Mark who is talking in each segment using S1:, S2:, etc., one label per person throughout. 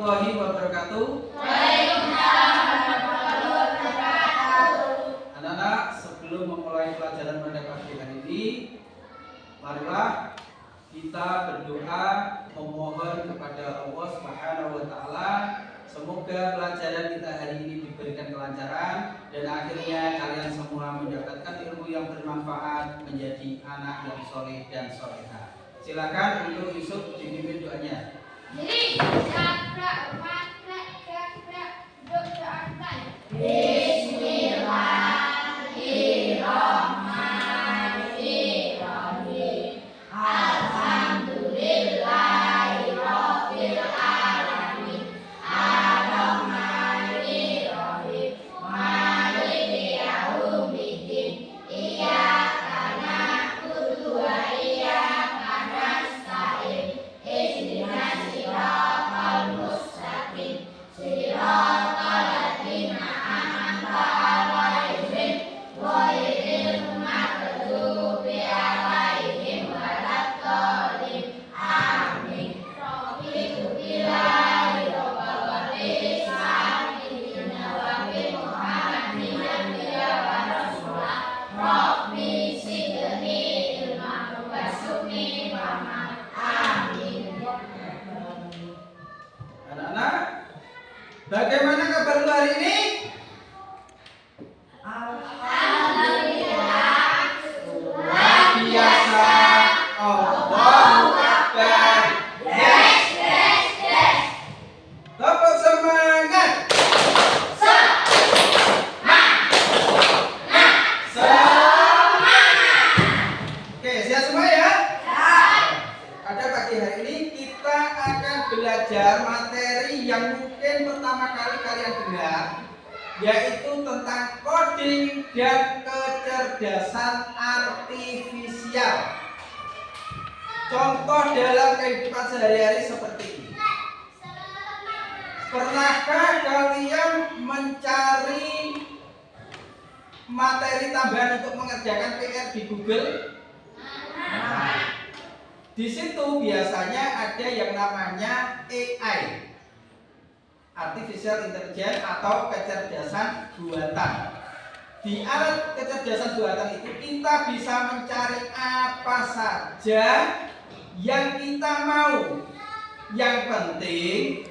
S1: warahmatullahi wabarakatuh.
S2: Waalaikumsalam warahmatullahi wabarakatuh.
S1: Anak-anak, sebelum memulai pelajaran pada pagi hari ini, marilah kita berdoa memohon kepada Allah Subhanahu wa taala semoga pelajaran kita hari ini diberikan kelancaran dan akhirnya kalian semua mendapatkan ilmu yang bermanfaat, menjadi anak yang soleh dan solehah. Silakan untuk Yusuf dipimpin doanya.
S2: Jadi, Bismillahirrahmanirrahim. Alhamdulillahirabbil alamin. Ar-Rahmanirrahim. Maliki yaumiddin. Iyyaka na'budu wa iyyaka nasta'in. Ihdinas siratal mustaqim. Siratal ladzina an'amta 'alaihim ghairil maghdubi 'alaihim waladdallin. Amin. Raditu billahi rabban wa bi'islamin wa bi Muhammadin nabiyya wa rasulah. Rabbi zidni ilman warzuqni fahman. Amin.
S1: Anak-anak, bagaimana kabar lu hari ini?
S2: Alhamdulillah.
S1: Luar biasa. Allahu Akbar.
S2: Yes.
S1: Tetap semangat. Oke, siap semua ya? Pada pagi hari ini kita akan belajar materi yang mungkin pertama kali kalian dengar, yaitu tentang coding dan kecerdasan artifisial. Contoh dalam kehidupan sehari-hari seperti ini. Pernahkah kalian mencari materi tambahan untuk mengerjakan PR di Google? Di situ biasanya ada yang namanya AI, Artificial Intelligence atau kecerdasan buatan. Di alat kecerdasan buatan itu kita bisa mencari apa saja yang kita mau. Yang penting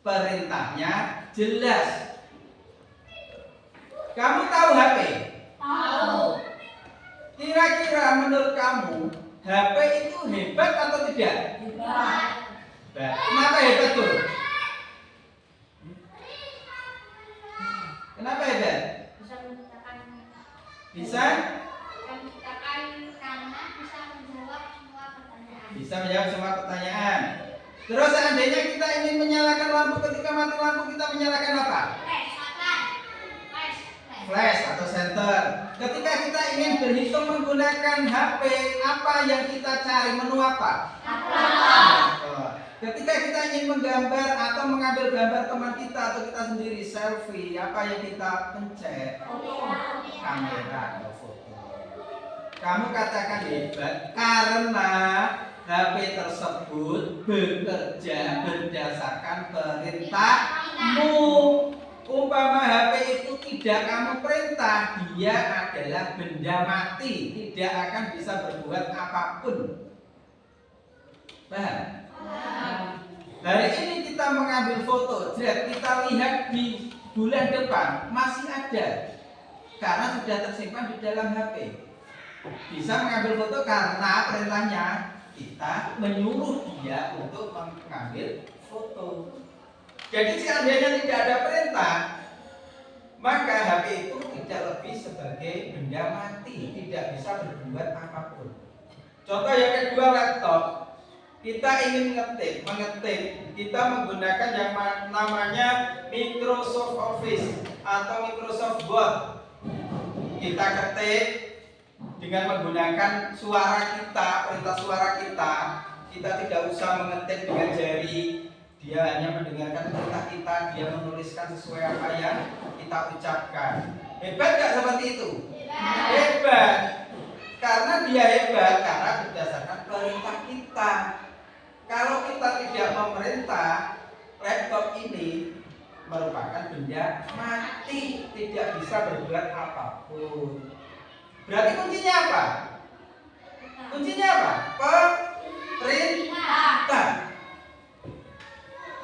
S1: perintahnya jelas. Kamu tahu HP?
S2: Tahu.
S1: Kira-kira menurut kamu HP itu hebat atau tidak?
S2: Hebat.
S1: Kenapa hebat tuh? Kenapa hebat?
S2: Bisa menciptakan
S1: Bisa?
S2: karena bisa menjawab semua pertanyaan.
S1: Bisa menjawab semua pertanyaan. Terus seandainya kita ingin menyalakan lampu, ketika mati lampu kita menyalakan apa? Flash atau senter. Ketika kita ingin berhitung menggunakan HP, apa yang kita cari? Menu apa? Ketika kita ingin menggambar atau mengambil gambar teman kita atau kita sendiri selfie, apa yang kita pencet? Kamera atau foto. Kamu katakan hebat karena HP tersebut bekerja berdasarkan perintahmu. Umpama HP itu tidak kamu perintah, dia adalah benda mati, tidak akan bisa berbuat apapun. Paham? Hari ini kita mengambil foto, kita lihat di bulan depan masih ada karena sudah tersimpan di dalam HP. Bisa mengambil foto karena perintahnya kita menyuruh dia untuk mengambil foto. Jadi seandainya tidak ada perintah, maka HP itu tidak lebih sebagai benda mati, tidak bisa berbuat apapun. Contoh yang kedua, laptop. Kita ingin mengetik, kita menggunakan yang namanya Microsoft Office atau Microsoft Word. Kita ketik dengan menggunakan suara kita, perintah suara kita. Kita tidak usah mengetik dengan jari. Dia hanya mendengarkan perintah kita, dia menuliskan sesuai apa yang kita ucapkan. Hebat gak seperti itu? Hebat. Karena dia hebat karena berdasarkan perintah kita. Kalau kita tidak memerintah, laptop ini merupakan benda mati, tidak bisa berbuat apapun. Berarti kuncinya apa? Kuncinya apa? Perintah.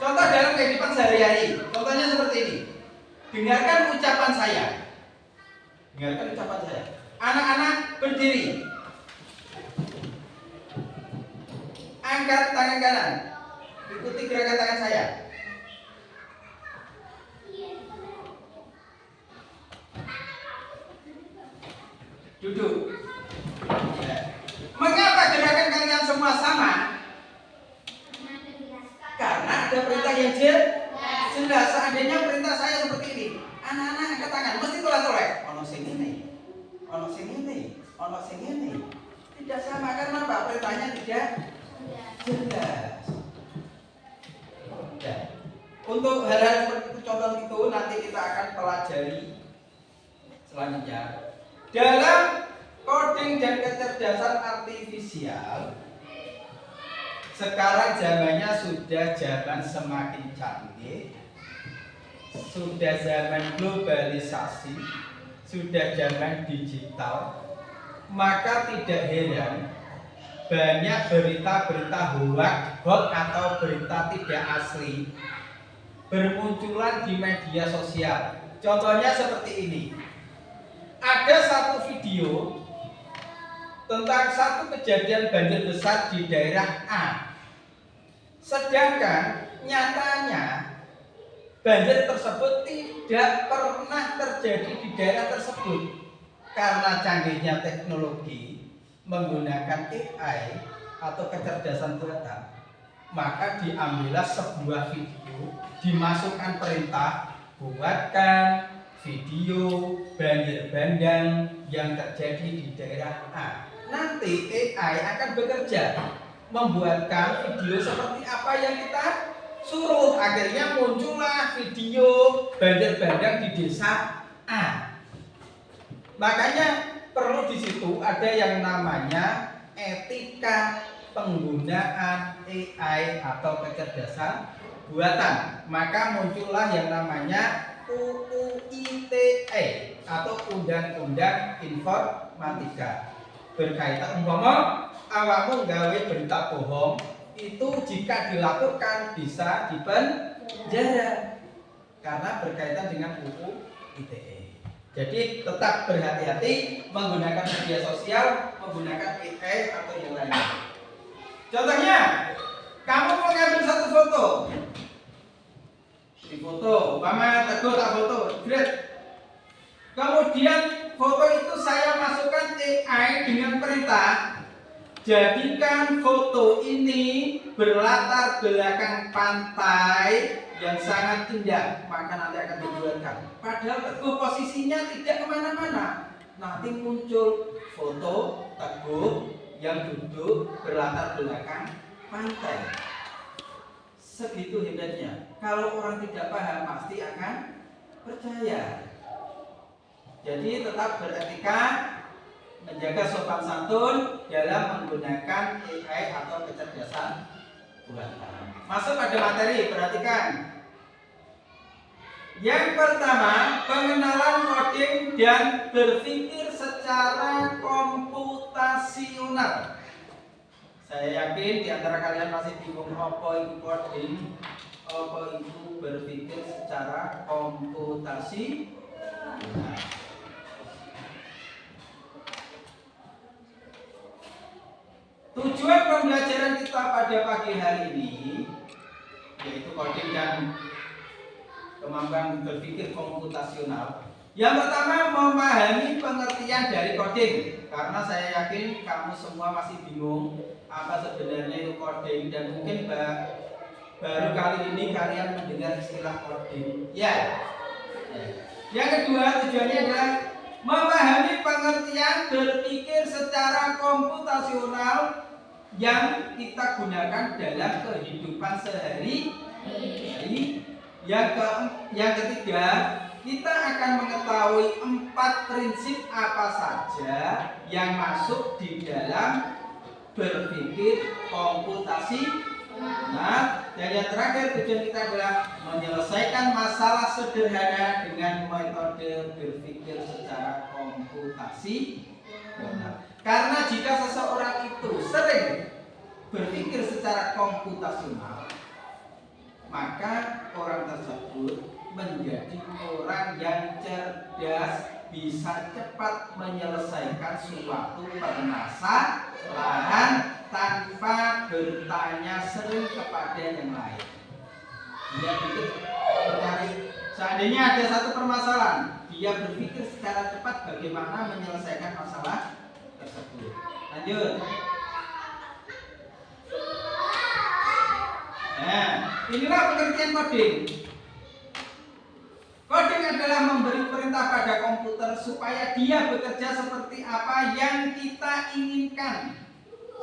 S1: Contoh dalam kehidupan sehari-hari. Contohnya seperti ini. Dengarkan ucapan saya. Dengarkan ucapan saya. Anak-anak berdiri. Angkat tangan kanan. Ikuti gerakan tangan saya. Duduk. Ya. Mengapa gerakan kalian semua sama? Karena ada perintah yang jelas. Seandainya perintah saya seperti ini, anak-anak angkat tangan, mesti tolak-tolak. Ono sing ini, ono sing ini, ono sing ini. Tidak sama karena apa? Perintahnya tidak jelas. Ya. Untuk hal-hal seperti itu, contoh itu nanti kita akan pelajari selanjutnya. Dalam coding dan kecerdasan artifisial, sekarang zamannya sudah zaman semakin canggih, sudah zaman globalisasi, sudah zaman digital, maka tidak heran banyak berita-berita hoax atau berita tidak asli bermunculan di media sosial. Contohnya seperti ini. Ada satu video tentang satu kejadian banjir besar di daerah A. Sedangkan nyatanya banjir tersebut tidak pernah terjadi di daerah tersebut. Karena canggihnya teknologi menggunakan AI atau kecerdasan buatan, maka diambillah sebuah video, dimasukkan perintah, buatkan video banjir bandang yang terjadi di daerah A. Nanti AI akan bekerja membuatkan video seperti apa yang kita suruh. Akhirnya muncullah video banjir bandang di desa A. Makanya perlu di situ ada yang namanya etika penggunaan AI atau kecerdasan buatan. Maka muncullah yang namanya UU ITE atau Undang-Undang Informatika. Berkaitan umpama awakmu gawe berita bohong, itu jika dilakukan bisa dipenjara karena berkaitan dengan UU ITE. Jadi tetap berhati-hati menggunakan media sosial, menggunakan AI atau yang lainnya. Contohnya, kamu mau ngambil satu foto, di foto, umpama Teguh tak foto, great. Kemudian foto itu saya masukkan AI dengan perintah, jadikan foto ini berlatar belakang pantai yang sangat indah, maka nanti akan dibuatkan. Padahal Teguh posisinya tidak kemana-mana. Nanti muncul foto Teguh yang duduk berlatar belakang pantai. Segitu hebatnya. Kalau orang tidak paham pasti akan percaya. Jadi tetap beretika, menjaga sopan santun dalam menggunakan AI atau kecerdasan buatan. Masuk pada materi, perhatikan. Yang pertama, pengenalan coding dan berpikir secara komputasional. Saya yakin di antara kalian masih bingung apa itu coding, apa itu berpikir secara komputasi. Nah, tujuan pembelajaran kita pada pagi hari ini yaitu coding dan kemampuan berpikir komputasional. Yang pertama, memahami pengertian dari coding, karena saya yakin kamu semua masih bingung apa sebenarnya itu coding dan mungkin baru kali ini kalian mendengar istilah coding. Ya. Yang kedua, tujuannya adalah memahami pengertian berpikir secara komputasional yang kita gunakan dalam kehidupan sehari-hari. Yang ketiga, kita akan mengetahui 4 prinsip apa saja yang masuk di dalam berpikir komputasi. Nah, dan yang terakhir tujuan kita adalah menyelesaikan masalah sederhana dengan metode berpikir secara komputasi. Karena jika seseorang itu sering berpikir secara komputasional, maka orang tersebut menjadi orang yang cerdas, bisa cepat menyelesaikan suatu permasalahan tanpa bertanya sering kepada yang lain. Dia pikir mencari, seandainya ada satu permasalahan, dia berpikir secara cepat bagaimana menyelesaikan masalah tersebut. Lanjut. Nah, inilah pengertian coding. Coding adalah memberi perintah pada komputer supaya dia bekerja seperti apa yang kita inginkan.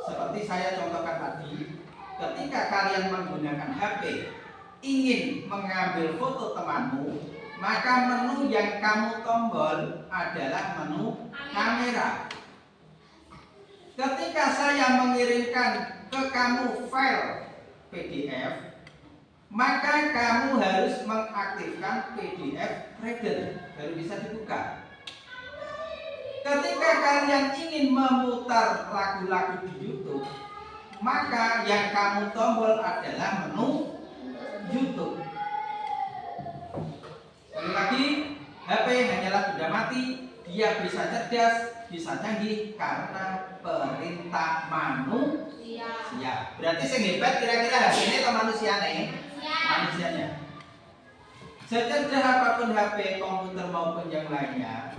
S1: Seperti saya contohkan tadi, ketika kalian menggunakan HP, ingin mengambil foto temanmu, maka menu yang kamu tombol adalah menu kamera. Ketika saya mengirimkan ke kamu file PDF, maka kamu harus mengaktifkan PDF Reader baru bisa dibuka. Ketika kalian ingin memutar lagu-lagu di YouTube, maka yang kamu tombol adalah menu YouTube. Sekali lagi, HP hanyalah benda mati, dia bisa cerdas, bisa canggih karena perintah manusia. Berarti yang hebat kira-kira HP ini atau manusianya? Manusianya. Secerdas apapun HP, komputer maupun yang lainnya,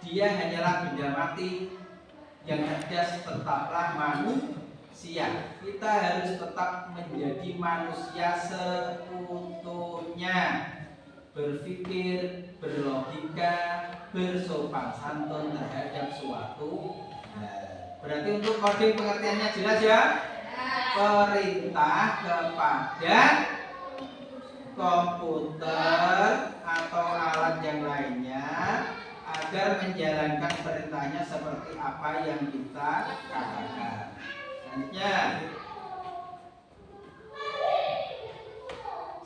S1: dia hanyalah benda mati. Yang cerdas tetaplah manusia. Kita harus tetap menjadi manusia seutuhnya, berpikir, berlogika, bersopan santun terhadap suatu. Berarti untuk coding pengertiannya jelas ya? Perintah kepada komputer atau alat yang lainnya agar menjalankan perintahnya seperti apa yang kita katakan. Selanjutnya,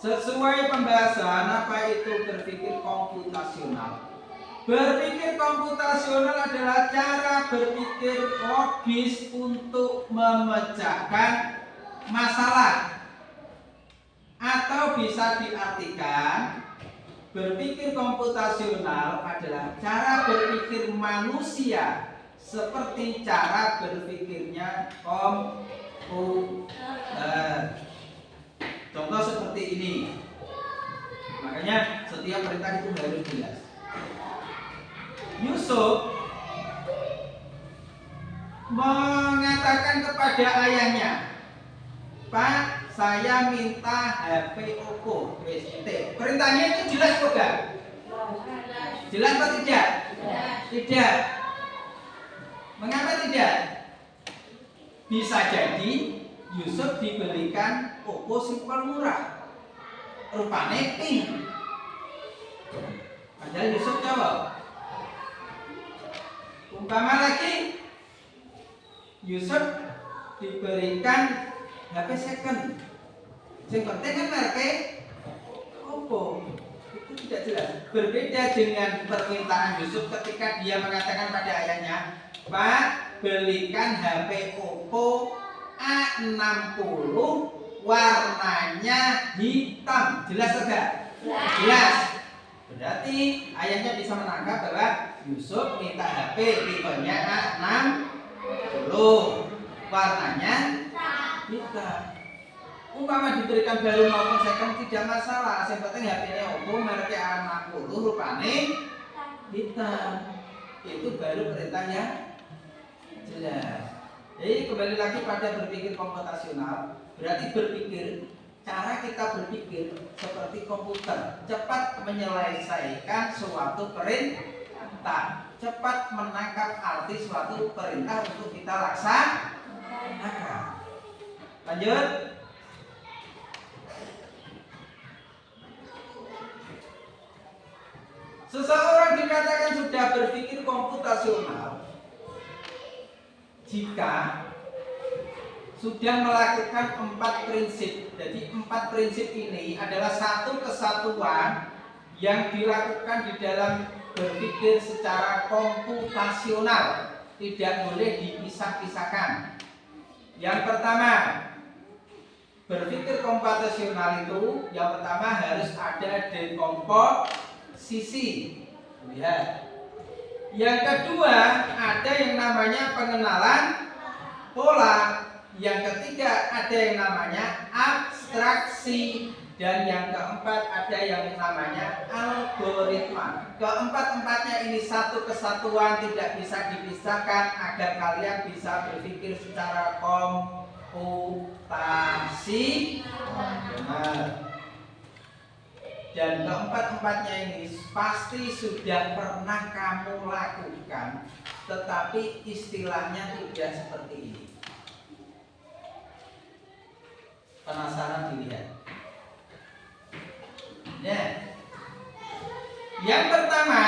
S1: sesuai pembahasan apa itu berpikir komputasional. Berpikir komputasional adalah cara berpikir logis untuk memecahkan masalah. Atau bisa diartikan, berpikir komputasional adalah cara berpikir manusia seperti cara berpikirnya komputer. Contoh seperti ini. Makanya setiap perintah itu harus jelas. Yusuf mengatakan kepada ayahnya, "Pak, saya minta HP Oppo." Perintahnya itu jelas bukan? Jelas atau tidak? Tidak. Mengapa tidak? Bisa jadi Yusuf dibelikan Oppo simpel murah, rupanya pink. Padahal Yusuf jawab. Umpama lagi Yusuf diberikan HP second, yang penting kan mereknya Oppo. Itu tidak jelas. Berbeda dengan permintaan Yusuf ketika dia mengatakan pada ayahnya, "Pak, belikan HP Oppo A60 warnanya hitam." Jelas enggak? Jelas. Berarti ayahnya bisa menangkap bahwa Yusuf minta HP tipenya A60, warnanya hitam. Umpama diberikan baru maupun second tidak masalah, yang penting HP-nya Oppo mereknya A60 rupanya hitam. Itu baru perintahnya jelas. Jadi kembali lagi pada berpikir komputasional, berarti berpikir, cara kita berpikir seperti komputer, cepat menyelesaikan suatu perintah, cepat menangkap arti suatu perintah untuk kita laksanakan. Lanjut. Seseorang dikatakan sudah berpikir komputasional jika sudah melakukan 4 prinsip. Jadi 4 prinsip ini adalah satu kesatuan yang dilakukan di dalam berpikir secara komputasional, tidak boleh dipisah-pisahkan. Yang pertama, berpikir komputasional itu yang pertama harus ada dekomposisi. Lihat. Yang kedua, ada yang namanya pengenalan pola. Yang ketiga, ada yang namanya abstraksi. Dan yang keempat, ada yang namanya algoritma. Keempat-empatnya ini satu kesatuan, tidak bisa dipisahkan agar kalian bisa berpikir secara komputasi. Benar. Dan keempat-empatnya ini pasti sudah pernah kamu lakukan, tetapi istilahnya tidak seperti ini. Penasaran dilihat? Nah, yang pertama,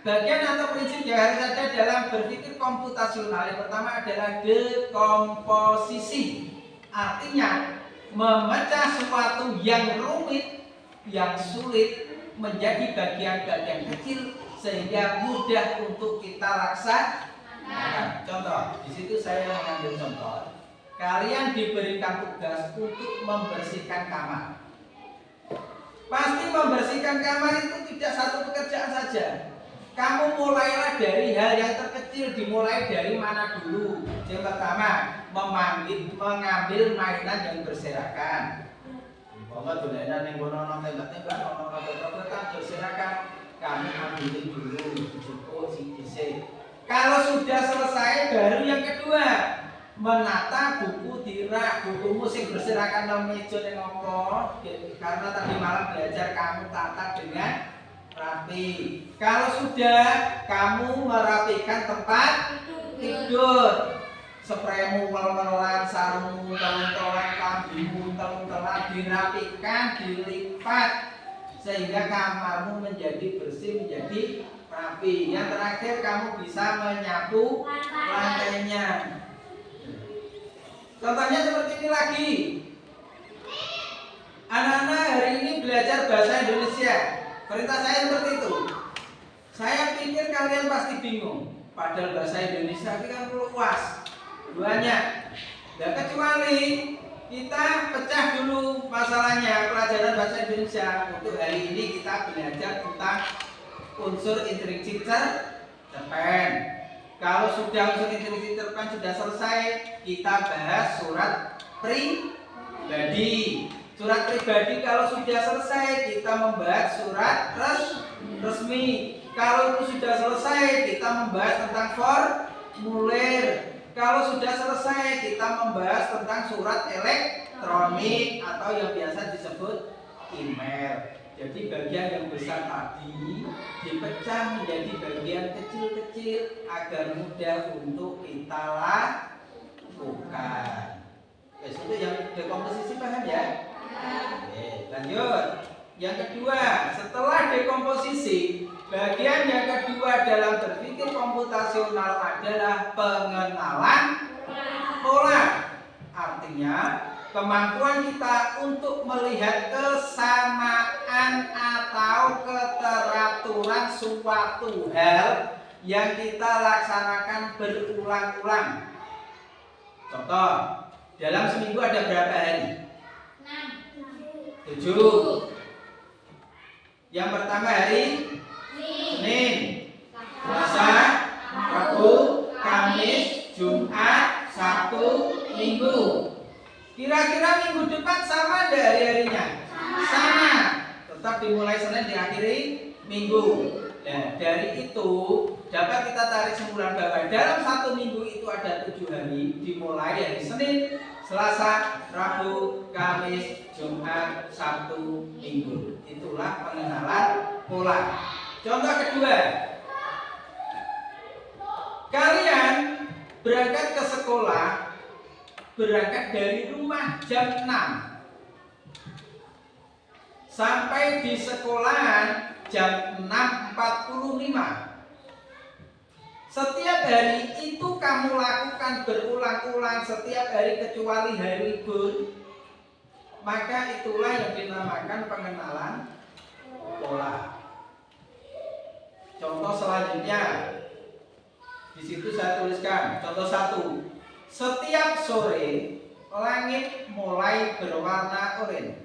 S1: bagian atau prinsip yang harus ada dalam berpikir komputasional yang pertama adalah dekomposisi. Artinya, memecah sesuatu yang rumit, yang sulit menjadi bagian-bagian kecil sehingga mudah untuk kita laksanakan. Contoh, di situ saya mengambil contoh. Kalian diberikan tugas untuk membersihkan kamar. Pasti membersihkan kamar itu tidak satu pekerjaan saja. Kamu mulailah dari hal yang terkecil, dimulai dari mana dulu. Yang pertama, mengambil mainan yang berserakan. Pokoknya dolanan yang bono tembak-tembak, bono robot-robotan berserakan. Kamu ambilin dulu, cukup si. Kalau sudah selesai, baru yang kedua, menata buku tirak, buku musik berserakan nang meja ning opo. Karena tadi malam belajar kamu tata dengan rapi. Kalau sudah kamu merapikan tempat tidur, spraymu mel-melan, sarungmu tel-telan, kambingmu tel-telan, dirapikan, dilipat sehingga kamarmu menjadi bersih, menjadi rapi. Yang terakhir kamu bisa menyapu lantainya. Contohnya seperti ini lagi. Anak-anak hari ini belajar bahasa Indonesia. Perintah saya seperti itu. Saya pikir kalian pasti bingung. Padahal bahasa Indonesia itu kan luas, banyak. Dan kecuali kita pecah dulu masalahnya pelajaran bahasa Indonesia. Untuk hari ini kita belajar tentang unsur intrinsi cerpen. Kalau sudah unsur intrinsi cerpen sudah selesai, kita bahas surat pribadi. Surat pribadi kalau sudah selesai, kita membahas surat resmi. Kalau itu sudah selesai, kita membahas tentang formulir. Kalau sudah selesai, kita membahas tentang surat elektronik atau yang biasa disebut email. Jadi bagian yang besar tadi dipecah menjadi bagian kecil-kecil agar mudah untuk kita lakukan. Itu yang dekomposisi, paham ya? Oke, lanjut. Yang kedua, setelah dekomposisi, bagian yang kedua dalam berpikir komputasional adalah pengenalan pola. Artinya, kemampuan kita untuk melihat kesamaan atau keteraturan suatu hal yang kita laksanakan berulang-ulang. Contoh, dalam seminggu ada berapa hari? 7. Yang pertama hari Senin, Selasa, Rabu, Kamis, Jumat, Sabtu, Minggu. Kira-kira minggu depan sama enggak hari-harinya? Sama. Tetap dimulai Senin, diakhiri Minggu. Nah, dari itu dapat kita tarik kesimpulan bahwa dalam satu minggu itu ada 7 hari, dimulai dari Senin, Selasa, Rabu, Kamis, Jumat, Sabtu, Minggu. Itulah pengenalan pola. Contoh kedua, kalian berangkat ke sekolah, berangkat dari rumah jam 6, sampai di sekolahan jam 6.45. Setiap hari itu kamu lakukan berulang-ulang setiap hari kecuali hari libur, maka itulah yang dinamakan pengenalan pola. Contoh selanjutnya, di situ saya tuliskan. Contoh 1. Setiap sore langit mulai berwarna oranye.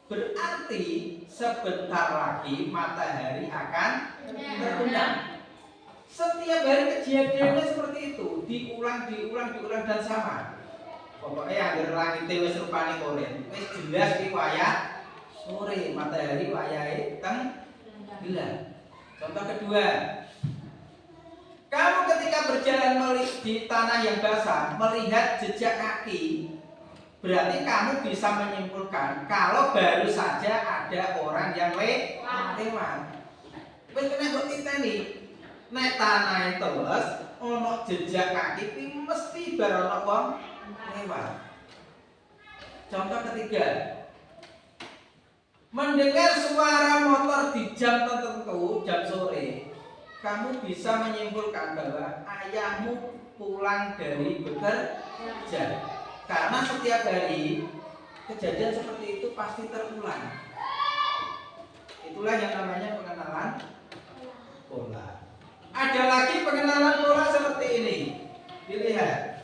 S1: Berarti sebentar lagi matahari akan terbenam. Setiap hari kejadiannya seperti itu, diulang dan sama. Pokoknya agar langit wis rupane oranye, wis jelas iki wayah sore, matahari wayahe tenggelam. Contoh kedua, kamu ketika berjalan di tanah yang basah melihat jejak kaki, berarti kamu bisa menyimpulkan kalau baru saja ada orang yang lewat. Wis kena mbok titeni. Nek tanah terus ono jejak kaki kuwi mesti bar ono wong lewat. Contoh ketiga, mendengar suara motor di jam tertentu, jam sore, kamu bisa menyimpulkan bahwa ayahmu pulang dari bekerja. Karena setiap hari kejadian seperti itu pasti terulang. Itulah yang namanya pengenalan pola. Ada lagi pengenalan pola seperti ini. Dilihat.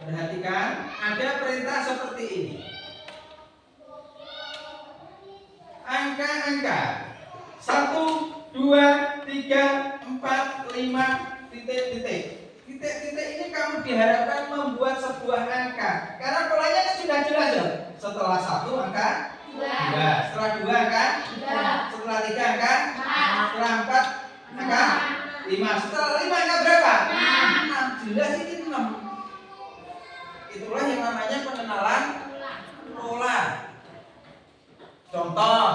S1: Perhatikan, ada perintah seperti ini. Angka-angka 1, 2, 3, 4, 5, titik-titik. Titik-titik ini kamu diharapkan membuat sebuah angka. Karena polanya kan sudah jelas ya. Setelah 1 angka 2, setelah 2 angka 3, setelah 3 angka 4, setelah 4 angka 5, setelah 5 angka berapa? 6. Jelas ini 6. Itulah yang namanya pengenalan pola. Contoh,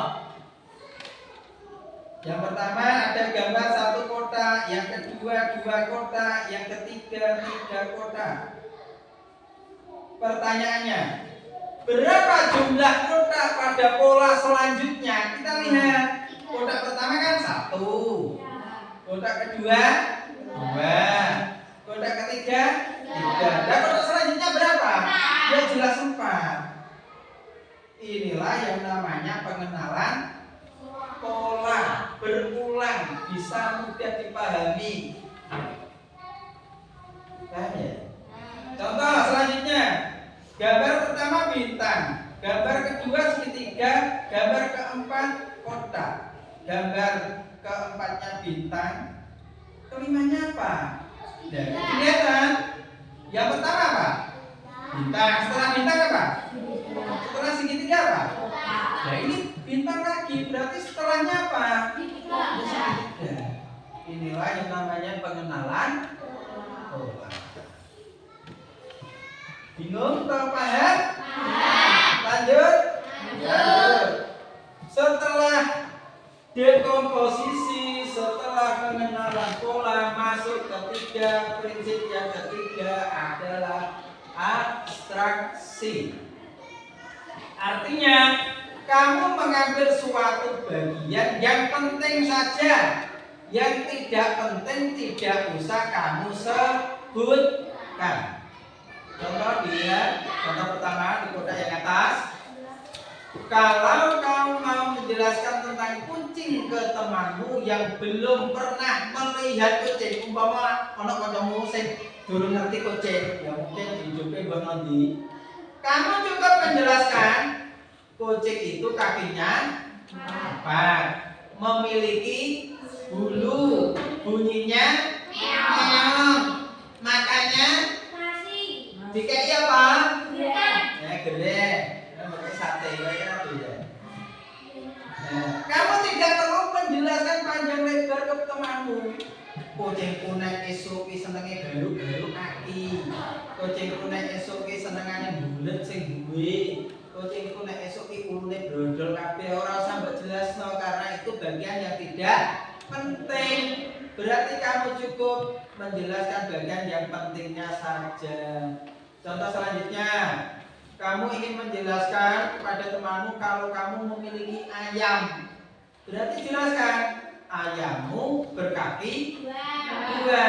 S1: yang pertama ada gambar 1 kotak, yang kedua 2 kotak, yang ketiga 3 kotak. Pertanyaannya, berapa jumlah kotak pada pola selanjutnya? Kita lihat. Kotak pertama kan 1, kotak kedua 2, kotak ketiga 3. Dan kotak selanjutnya berapa? Ya jelas 4. Inilah yang namanya pengenalan pola, berulang, bisa mudah dipahami. Paham ya? Contoh selanjutnya, gambar pertama bintang, gambar kedua segitiga, gambar keempat kotak, gambar keempatnya bintang, kelimanya apa? Dan kelihatan. Yang pertama apa? Bintang. Setelah bintang apa? Setelah segitiga apa? Nah ini bintang lagi, berarti setelahnya apa? Segitiga. Inilah yang namanya pengenalan pola. Bingung atau paham? Lanjut. Setelah dekomposisi, setelah pengenalan pola, masuk ketiga prinsip yang ketiga adalah abstraksi. Artinya kamu mengambil suatu bagian yang penting saja, yang tidak penting tidak usah kamu sebutkan. Contoh dilihat, contoh pertama di kotak yang atas. Kalau kamu mau menjelaskan tentang kucing ke temanmu yang belum pernah melihat kucing, umpama ono kancamu sing durung ngerti kucing, ya mungkin hidupnya buat nanti. Kamu cukup menjelaskan kucing itu kakinya 4, memiliki bulu, bunyinya meong, makannya dikai apa? Ya gede. Pakai sate kayak gitu ya. Kamu tidak perlu menjelaskan panjang lebar ke temanmu. Kucing kunek esuk ki senenge garuk-garuk kaki. Kucing kunek esuk ki senengane bulet sing duwe. Kucing kunek esuk ki ulune brodol kabeh, ora usah mbok jelasno karena itu bagian yang tidak penting. Berarti kamu cukup menjelaskan bagian yang pentingnya saja. Contoh selanjutnya, kamu ingin menjelaskan kepada temanmu kalau kamu memiliki ayam. Berarti jelaskan ayammu berkaki
S2: Dua.
S1: dua,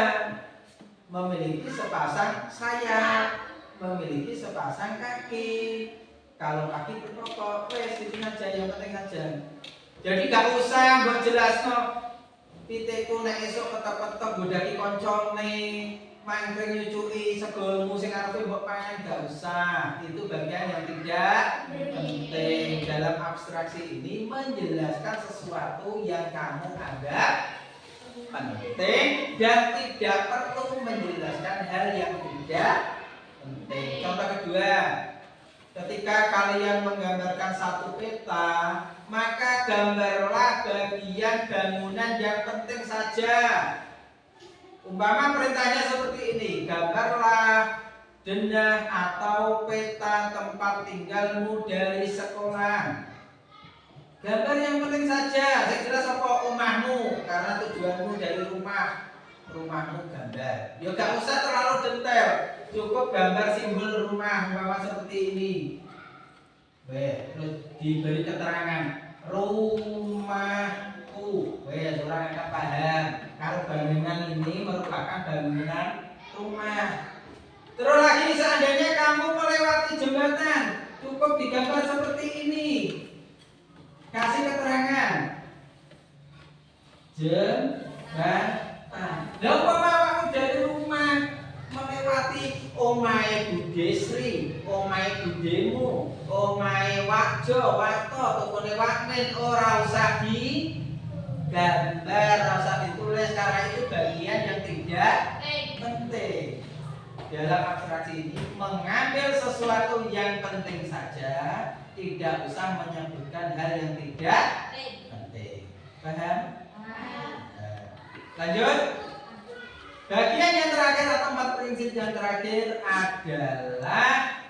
S1: memiliki sepasang sayap, memiliki sepasang kaki. Kalau kaki berkokok, wes itu aja yang penting aja. Jadi gak usah buat jelas no. Piteku nek esuk ketok-ketok godaki koncone, mangkring nyucui segolmu sing arepe mbok pangan gak usah. Itu bagian yang tidak penting. Dalam abstraksi ini menjelaskan sesuatu yang kamu anggap penting dan tidak perlu menjelaskan hal yang tidak penting. Contoh kedua, ketika kalian menggambarkan satu peta, maka gambarlah bagian bangunan yang penting saja. Umpama perintahnya seperti ini, gambarlah denah atau peta tempat tinggalmu dari sekolah. Gambar yang penting saja, saya jelas apa omahmu, karena tujuanmu dari rumahmu gambar. Ya gak usah terlalu detail, cukup gambar simbol rumah, umpama seperti ini. Terus diberi keterangan rumahku. Orang akan paham kalau bangunan ini merupakan bangunan rumah. Terus lagi seandainya kamu melewati jembatan, cukup digambar seperti ini. Kasih keterangan jembatan. Lah umpama kamu dari rumah melewati omahe Bude Sri, omahe budemu, omahe Wakjo, Wakto, tukune Wakmin, ora usah digambar, ora usah ditulis karena itu bagian yang tidak penting. Dalam abstraksi ini mengambil sesuatu yang penting saja, tidak usah menyebutkan hal yang tidak penting. Paham? Lanjut. Bagian yang terakhir atau 4 prinsip yang terakhir adalah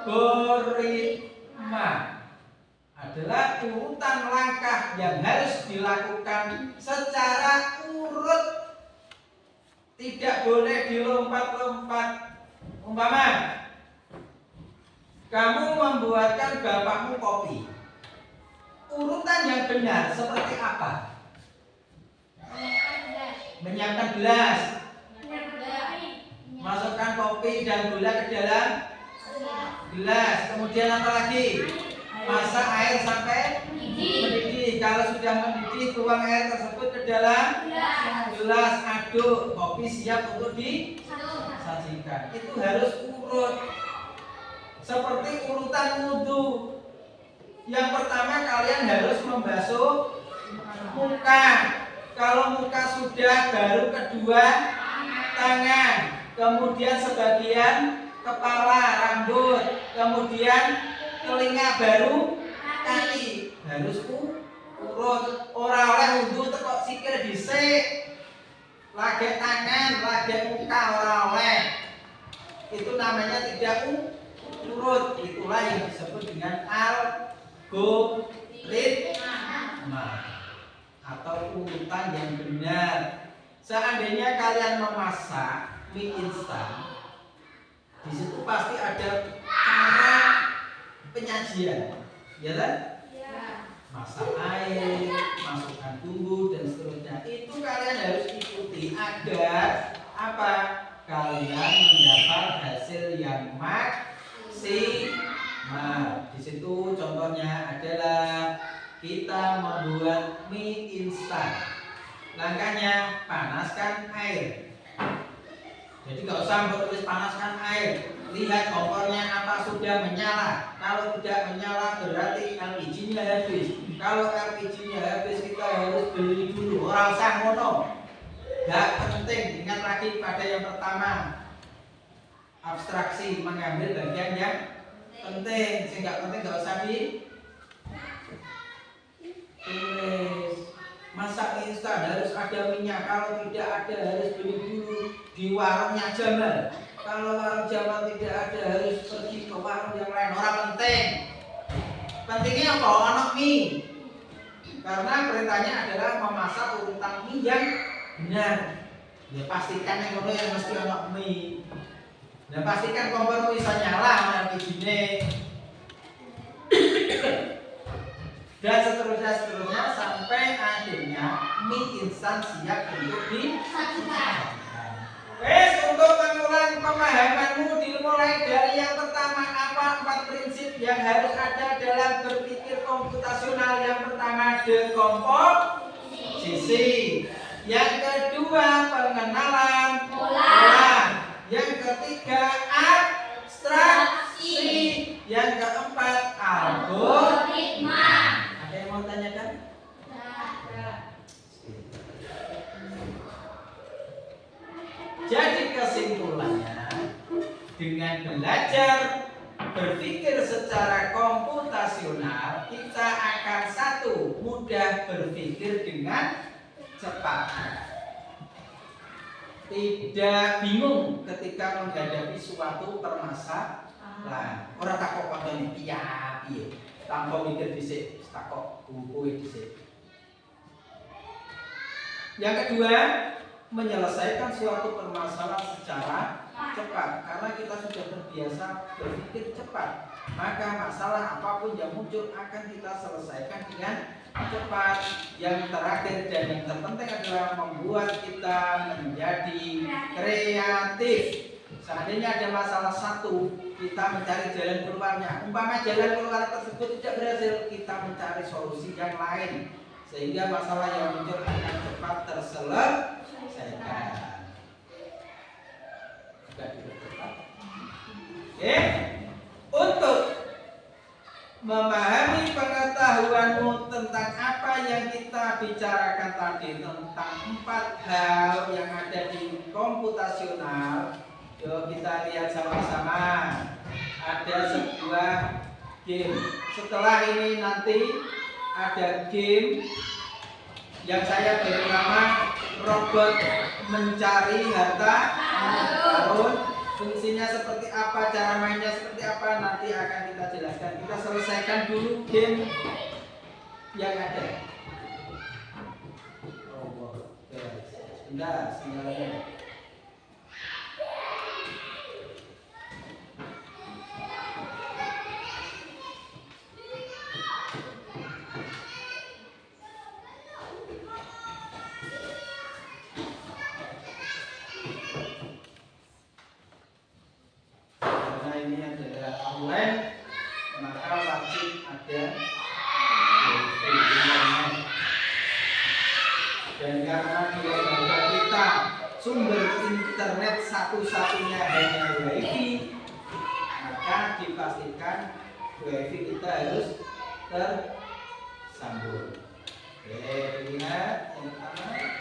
S1: algoritma. Adalah urutan langkah yang harus dilakukan secara urut. Tidak boleh dilompat-lompat. Umpama kamu membuatkan bapakmu kopi. Urutan yang benar seperti apa? Menyiapkan gelas, masukkan kopi dan gula ke dalam gelas. Kemudian apa lagi? Masak air sampai mendidih. Kalau sudah mendidih, tuang air tersebut ke dalam gelas, aduk. Kopi siap untuk disajikan. Itu harus urut. Seperti urutan wudhu. Yang pertama kalian harus membasuh muka. Kalau muka sudah, baru kedua tangan, kemudian sebagian kepala, rambut, kemudian telinga, baru kaki. Harus urut. Ora oleh wudhu tekok sikil dhisik. Lagi tangan, lagi muka ora oleh. Itu namanya tidak urut. Itulah yang disebut dengan algoritma atau urutan yang benar. Seandainya kalian memasak mie instan, di situ pasti ada cara penyajian, ya kan? Masak air, masukkan bumbu dan seterusnya. Itu kalian harus ikuti agar apa? Kalian mendapat hasil yang maksimal. Di situ contohnya adalah kita membuat mie instan. Langkahnya panaskan air. Jadi nggak usah tulis panaskan air. Lihat kompornya apa sudah menyala. Kalau tidak menyala berarti LPG-nya habis. Kalau LPG-nya habis kita harus beli dulu. Ora usah ngono. Nggak penting. Ingat lagi pada yang pertama. Abstraksi mengambil bagian yang penting. Sing nggak penting nggak usah tulis. Masak instan harus ada minyak. Kalau tidak ada harus beli dulu di warungnya Jamal. Kalau warung Jamal tidak ada harus pergi ke warung yang lain. Orang penting. Pentingnya apa? Ono mie. Karena perintahnya adalah memasak urutan mie yang benar. Ya pastikan yang ngono yang mesti ono mie. Dan pastikan kompormu bisa nyala LPG-ne. Dan seterusnya dan seterusnya sampai akhirnya mie instan siap untuk
S2: Sajikan.
S1: Wes, untuk mengulang pemahamanmu dimulai dari yang pertama apa 4 prinsip yang harus ada dalam berpikir komputasional. Yang pertama dekomposisi, yang kedua pengenalan pola, yang ketiga abstraksi, yang keempat algoritma. Ada yang mau tanyakan? Jadi kesimpulannya, dengan belajar berpikir secara komputasional, kita akan satu, mudah berpikir dengan cepat. Tidak bingung ketika menghadapi suatu permasalahan. Orang takut pakai piye, tanpa mikir dhisik, takut buku dhisik. Yang kedua, menyelesaikan suatu permasalahan secara cepat, karena kita sudah terbiasa berpikir cepat, maka masalah apapun yang muncul akan kita selesaikan dengan cepat. Yang terakhir dan yang terpenting adalah membuat kita menjadi kreatif. Seandainya ada masalah satu, kita mencari jalan keluarnya. Umpama jalan keluar tersebut tidak berhasil, kita mencari solusi yang lain, sehingga masalah yang muncul akan cepat terselesaikan. Oke, untuk memahami pengetahuanmu tentang apa yang kita bicarakan tadi, tentang 4 hal yang ada di komputasional, yuk kita lihat sama-sama. Ada sebuah game. Setelah ini nanti ada game yang saya beri nama robot mencari harta karun. Fungsinya seperti apa, cara mainnya seperti apa, nanti akan kita jelaskan. Kita selesaikan dulu game yang ada. Sebentar, sebentar. Ini adalah online, maka wajib ada internet. Dan karena di negara kita sumber internet satu-satunya hanya WiFi, maka dipastikan WiFi kita harus tersambung. Oke, lihat yang pertama.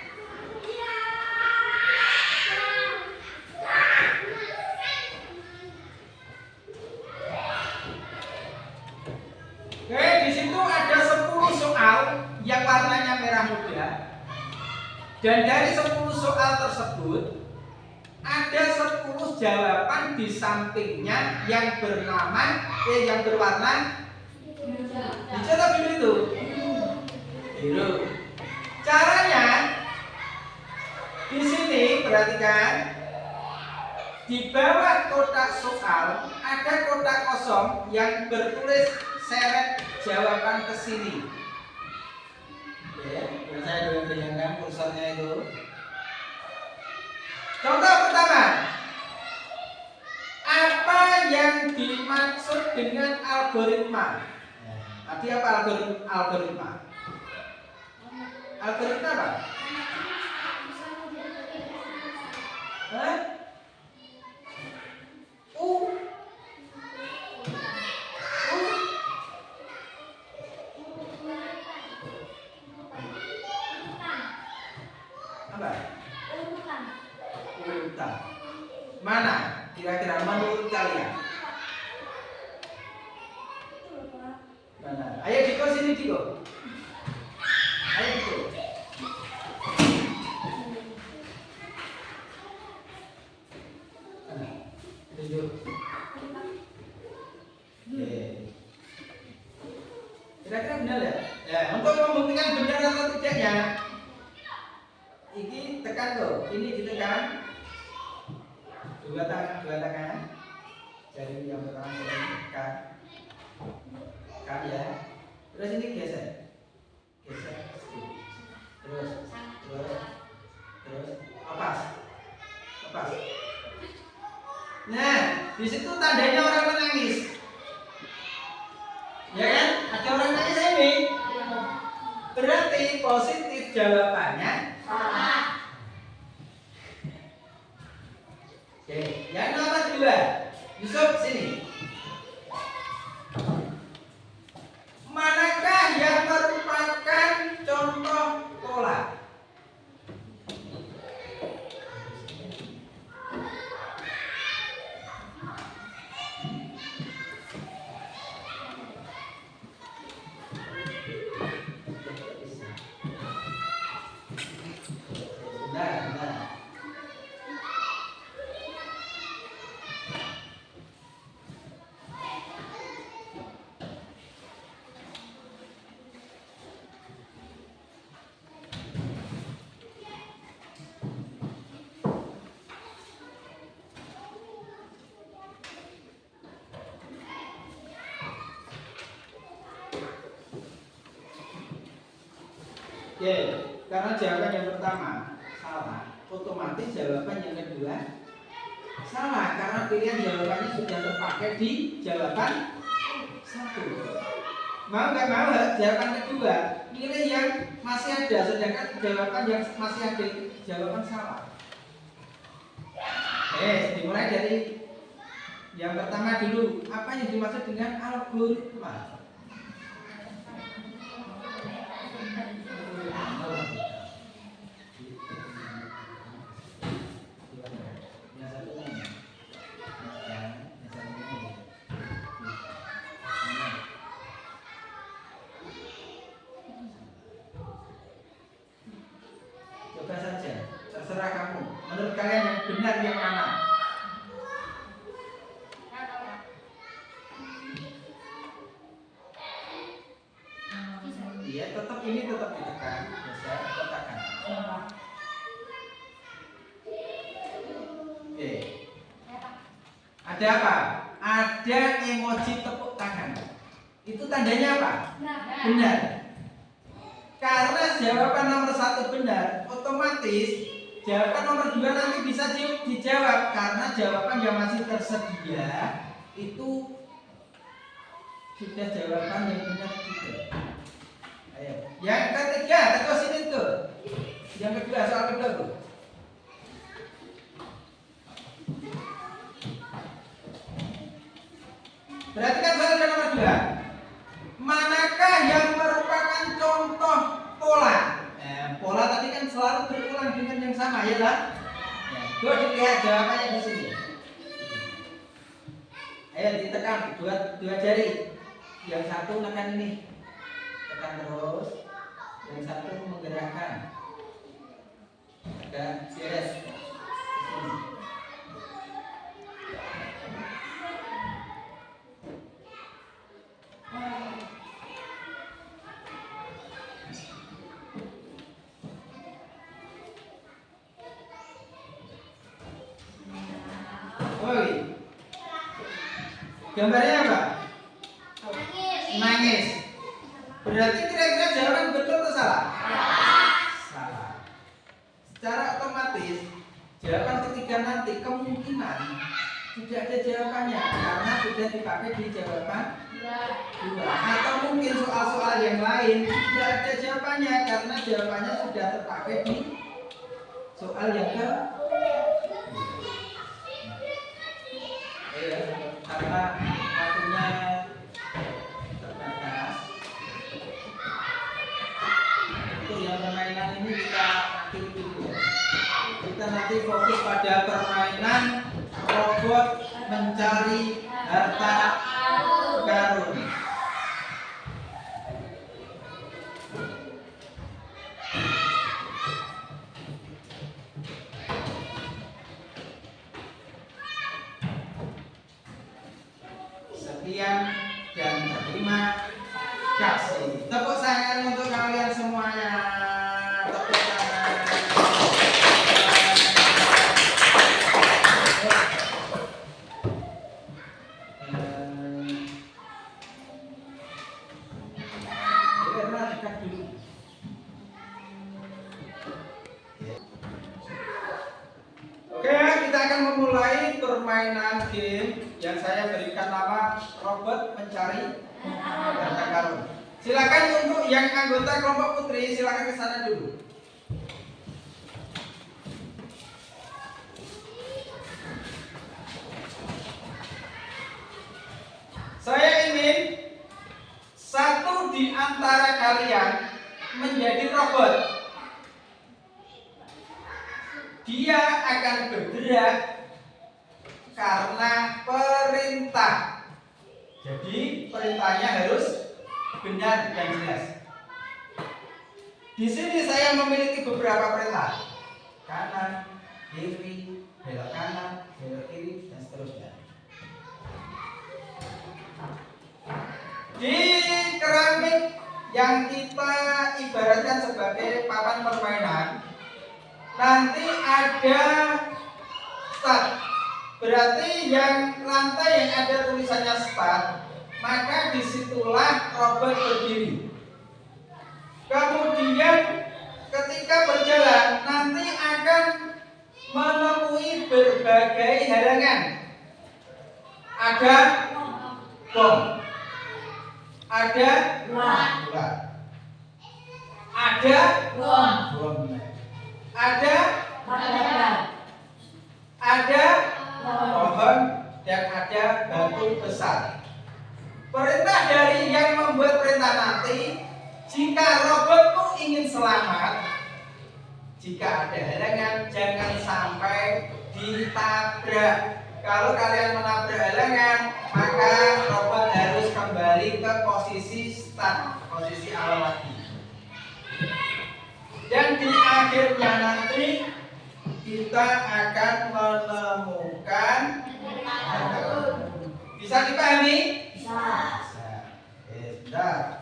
S1: Oke, di situ ada 10 soal yang warnanya merah muda. Dan dari 10 soal tersebut ada 10 jawaban di sampingnya yang yang berwarna hijau atau biru itu? Biru. Caranya di sini perhatikan, di bawah kotak soal ada kotak kosong yang bertulis seret jawaban ke sini. Ya, saya bayangkan kursornya itu. Contoh pertama, apa yang dimaksud dengan algoritma? Tadi apa algoritma? Algoritma apa? Hah? Apa? Urutan. Mana? Kira-kira menurut kalian? Mana? Ayo Diko sini Diko. Ayo Diko. Tunjuk. Kira-kira benar ya? Ya, untuk membuktikan benar atau tidaknya, ini tekan tuh, ini ditekan. Dua tangan. Jari yang pertama tekan ya. Terus ini geser. di situ tandanya orang menangis. Ya kan? Ada orang nangis ini. Berarti positif jawabannya
S2: Salah.
S1: oke, yang nomor 2. Yusuf sini. Manakah yang merupakan contoh pola? Nah. Oke, karena jawaban yang pertama salah, otomatis jawaban yang kedua salah karena pilihan jawabannya sudah terpakai di jawaban 1. Mau nggak mau jawaban kedua pilih yang masih ada, sedangkan jawaban yang masih ada jawaban salah. Dimulai dari yang pertama dulu. Apa yang dimaksud dengan algoritma? Coba saja, terserah kamu. Menurut kalian yang benar yang mana? Iya, tetap ini tetap ditekan. Bisa tekan. Oke. Ada apa? Ada emoji tepuk tangan. Itu tandanya apa? Benar. Karena jawaban nomor 1 benar, otomatis jawaban nomor 2 nanti bisa dijawab karena jawaban yang masih tersedia itu sudah jawaban yang benar juga. Ayo. Yang ketiga, terus ini tuh. Yang kedua, soal kedua tuh. Perhatikan soal yang nomor 2. Manakah yang merupakan contoh pola? Pola tadi kan selalu berulang dengan yang sama, ya kan? Coba dilihat jawabannya di sini. Ayo ditekan dua jari. Yang satu tekan ini, tekan terus. Yang satu menggerakkan. Tekan beres. Gambarnya apa? Nangis. Berarti kira-kira jawaban betul atau salah? Salah. Secara otomatis jawaban ketiga nanti kemungkinan tidak ada jawabannya karena sudah dipakai di jawaban 2. Atau mungkin soal-soal yang lain tidak ada jawabannya karena jawabannya sudah terpakai di soal yang ke karena waktunya terbatas. Untuk yang permainan ini kita akhiri dulu ya. Kita nanti fokus pada permainan robot mencari harta karun. Sekian dan terima kasih. Tepuk tangan untuk kalian semuanya. Tepuk tangan. Dekat dulu. Oke, kita akan memulai permainan game yang saya berikan nama robot mencari harta karun. Silakan untuk yang anggota kelompok putri, silakan ke sana dulu. Saya ingin satu di antara kalian menjadi robot. Dia akan bergerak karena perintah. Jadi perintahnya harus benar dan jelas. Di sini saya memiliki beberapa perintah. Kanan, kiri, belok kanan, belok kiri, dan seterusnya. Di keramik yang kita ibaratkan sebagai papan permainan, nanti ada start. Berarti yang lantai yang ada tulisannya start, maka disitulah robot berdiri. Kemudian ketika berjalan nanti akan menemui berbagai halangan. Ada bom, ada ular, ada bom, ada pohon, dan ada batu besar. Perintah dari yang membuat perintah nanti, jika robotmu ingin selamat, jika ada halangan jangan sampai ditabrak. Kalau kalian menabrak halangan, maka robot harus kembali ke posisi start, posisi awal lagi. Dan di akhirnya nanti kita akan menemukan. Bisa dipahami? Bisa. Bentar.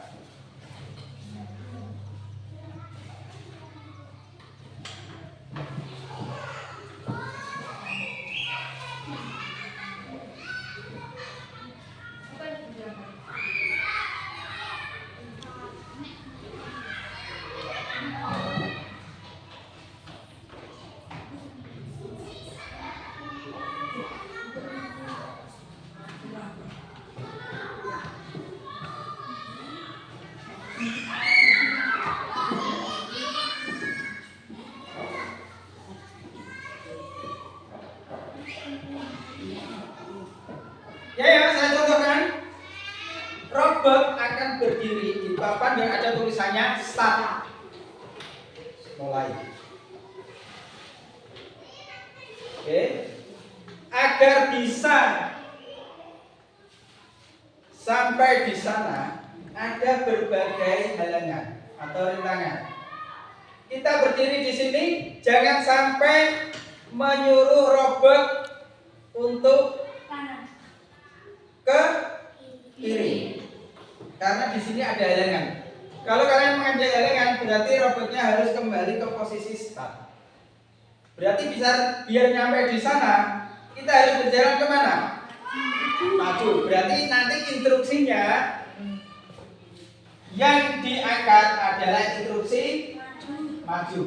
S1: Ya, saya contohkan. Robot akan berdiri di papan yang ada tulisannya start. Mulai. Oke. Agar bisa sampai di sana ada berbagai halangan atau rintangan. Kita berdiri di sini, jangan sampai menyuruh robot untuk ke kiri, karena di sini ada halangan. Kalau kalian mengambil halangan, berarti robotnya harus kembali ke posisi start. Berarti bisa biar nyampe di sana, kita harus berjalan kemana? Maju. Berarti nanti instruksinya yang diangkat adalah instruksi maju.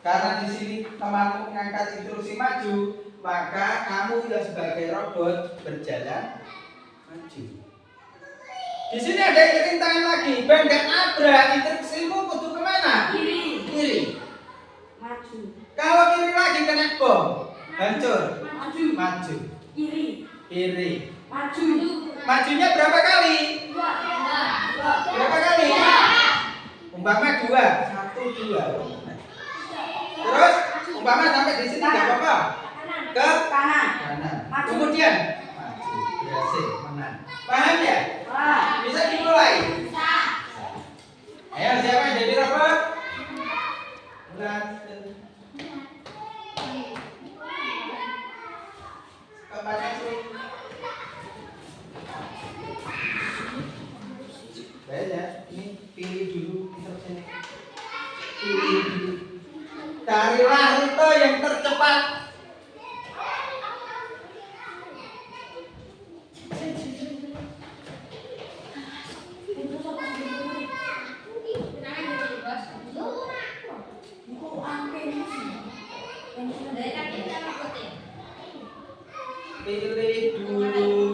S1: Karena di sini temanmu mengangkat instruksi maju, maka kamu yang sebagai robot berjalan maju. Di sini ada rintangan lagi. Bang gak nabrak, instruksimu kudu kemana? Kiri.
S3: Maju.
S1: Kalau kiri lagi kena bom, hancur. Maju. Kiri.
S3: Maju.
S1: Majunya berapa kali? Berapa kali? Umpama 2, 1, 2. Terus umpama sampai di sini nggak apa-apa. Ke kanan. Kemudian maju. Berhasil menang. Paham ya? Bisa dimulai. Ayo siapa yang jadi robot? Bulan. Kemana sih? Baik ya, ini pilih dulu instruksinya. Pilih dulu. Carilah rute yang tercepat. Pilih dulu.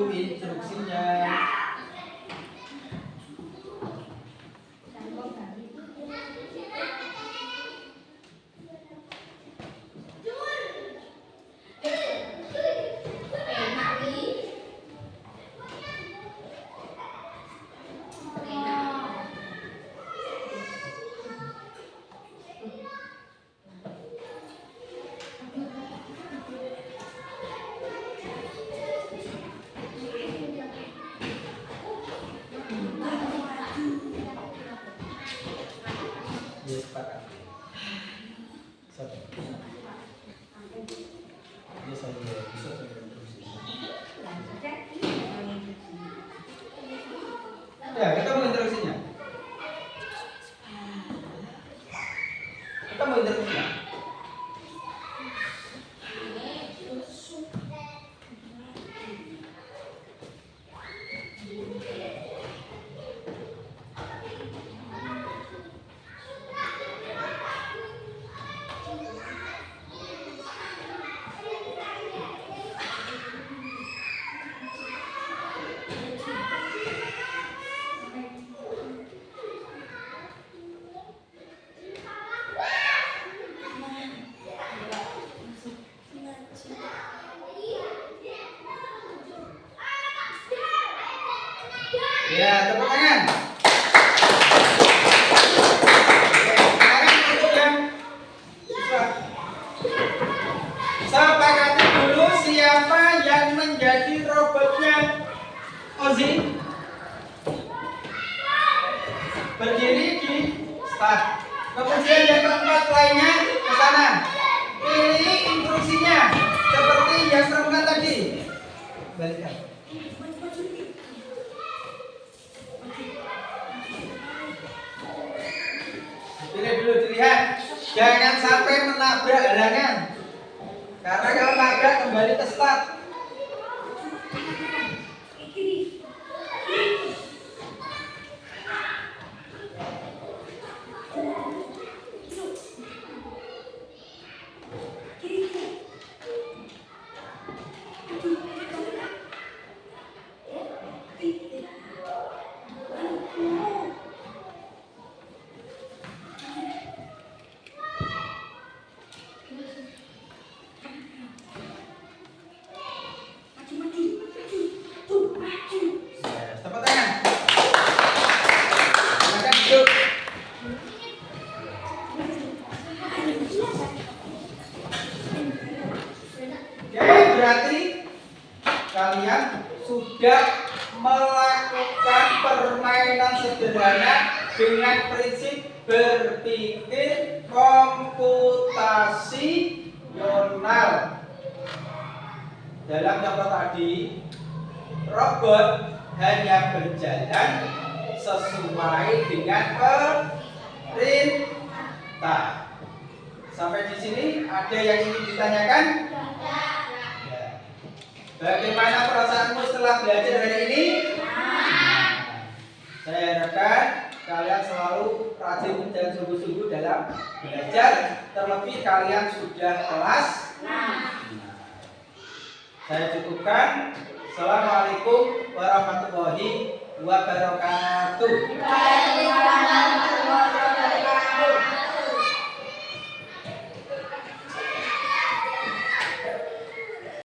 S1: terpulang. Ya, tepuk tangan. Oke, sekarang untuk yang siswa. Sepakati dulu siapa yang menjadi robotnya Ozzy. Berdiri di start. Kemudian yang keempat lainnya ke sana. Pilih instruksinya seperti yang perempuan tadi. Balikkan. Pilih dulu, dilihat. Jangan sampai menabrak halangan. Karena kalau nabrak kembali ke start. Tepuk tangan. Silakan duduk. Oke, berarti kalian sudah melakukan permainan sederhana dengan prinsip berpikir komputasional. Dalam contoh tadi, robot hanya berjalan sesuai dengan perintah. Sampai di sini ada yang ingin ditanyakan? Ya. Bagaimana perasaanmu setelah belajar hari ini? Saya harapkan kalian selalu rajin dan sungguh-sungguh dalam belajar. Terlebih kalian sudah kelas 6. Saya cukupkan. Assalamualaikum warahmatullahi wabarakatuh.
S2: Waalaikumsalam warahmatullahi wabarakatuh.